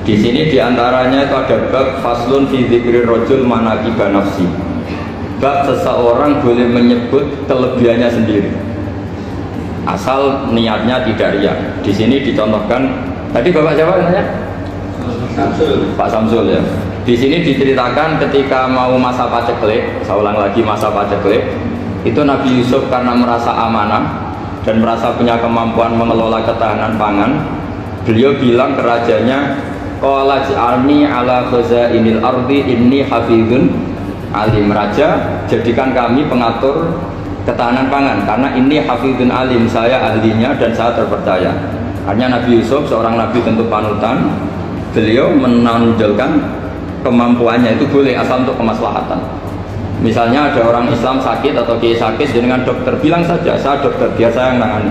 Di sini diantaranya itu ada bab faslun fi dzikri rajul manaqiba nafsi. Bab seseorang boleh menyebut kelebihannya sendiri, asal niatnya tidak riya. Di sini dicontohkan, tadi Bapak siapa namanya? Samsul. Pak Samsul ya. Di sini diceritakan ketika mau masa paceklik, saya ulang lagi masa paceklik, itu Nabi Yusuf karena merasa amanah dan merasa punya kemampuan mengelola ketahanan pangan, beliau bilang ke rajanya, qala ja'alni ala khazainil ardi inni hafizun alim. Raja, jadikan kami pengatur ketahanan pangan karena ini hafizun alim, saya ahlinya dan saya terpercaya. Hanya Nabi Yusuf seorang nabi tentu panutan, beliau menonjolkan kemampuannya itu boleh asal untuk kemaslahatan. Misalnya ada orang Islam sakit atau kiai sakit dengan dokter, bilang saja saya dokter, biar saya yang nangani.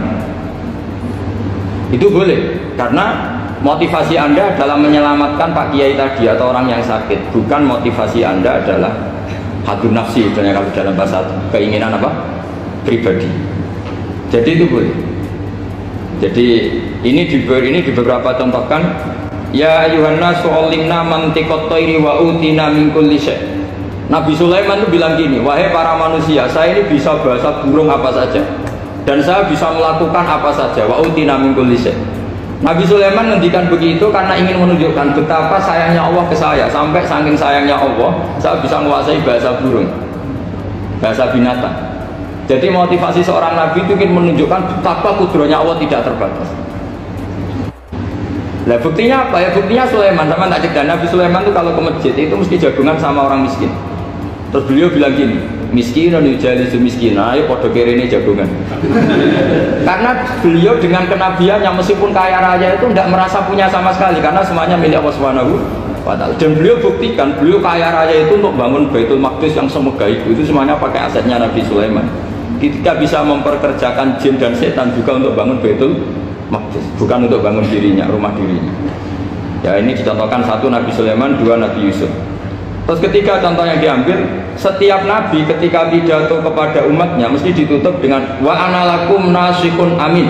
Itu boleh karena motivasi Anda dalam menyelamatkan Pak Kiai tadi atau orang yang sakit, bukan motivasi Anda adalah hadun nafsi, kalau dalam bahasa keinginan apa? Pribadi. Jadi itu boleh. Jadi ini di beberapa contohkan, ya ayuhan nasu ulimna mantiqat thairi wa utina min kulli syai'. Nabi Sulaiman itu bilang gini, wahai para manusia, saya ini bisa bahasa burung apa saja dan saya bisa melakukan apa saja, wa utina min kulli syai'. Nabi Sulaiman ngendikan begitu karena ingin menunjukkan betapa sayangnya Allah ke saya, sampai saking sayangnya Allah saya bisa menguasai bahasa burung, bahasa binatang. Jadi motivasi seorang nabi itu ingin menunjukkan betapa kudrohnya Allah tidak terbatas. Nah buktinya apa ya? Buktinya Sulaiman, sama tak cek, Nabi Sulaiman itu kalau ke masjid itu mesti jagungan sama orang miskin. Terus beliau bilang gini, miskin dan jalisu miskin, ayo podo kiri ini jagungan. Karena beliau dengan kenabiannya meskipun kaya raya itu tidak merasa punya sama sekali karena semuanya milik Allah Subhanahu wa Ta'ala. Dan beliau buktikan beliau kaya raya itu untuk bangun Baitul Maqdis yang semegah itu semuanya pakai asetnya Nabi Sulaiman. Ketika bisa memperkerjakan jin dan setan juga untuk bangun Baitul Maqdis, bukan untuk bangun dirinya, rumah dirinya. Ya ini dicontohkan satu Nabi Sulaiman, dua Nabi Yusuf. Terus ketiga contoh yang diambil, setiap nabi ketika pidato kepada umatnya mesti ditutup dengan wa analakum nasihun amin.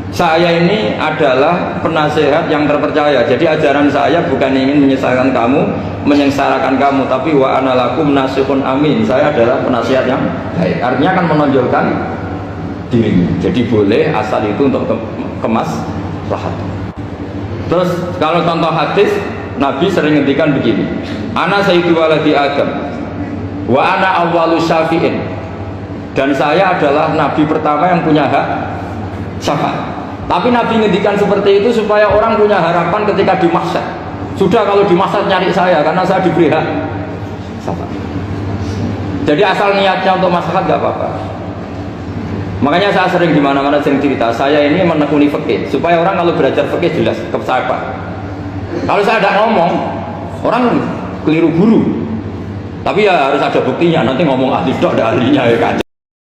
Saya ini adalah penasehat yang terpercaya. Jadi ajaran saya bukan ingin menyesatkan kamu, menyengsarakan kamu, tapi wa analakum nasihun amin. Saya adalah penasehat yang baik. Artinya akan menonjolkan dirinya. Jadi boleh asal itu untuk kemaslahatan. Terus kalau contoh hadis, Nabi sering ngendikan begini, ana sayyidu waladi Adam wa ana awwalu syafi'in, dan saya adalah nabi pertama yang punya hak syafaat. Tapi Nabi ngendikan seperti itu supaya orang punya harapan ketika di mahsyar. Sudah kalau di mahsyar nyari saya karena saya diberi hak syafaat. Jadi asal niatnya untuk maslahat gak apa-apa. Makanya saya sering di mana-mana sering cerita, saya ini menekuni fikih supaya orang kalau belajar fikih jelas ke saya Pak. Kalau saya tidak ngomong, orang keliru guru. Tapi ya harus ada buktinya. Nanti ngomong ahli dok, ada ahlinya ya kan.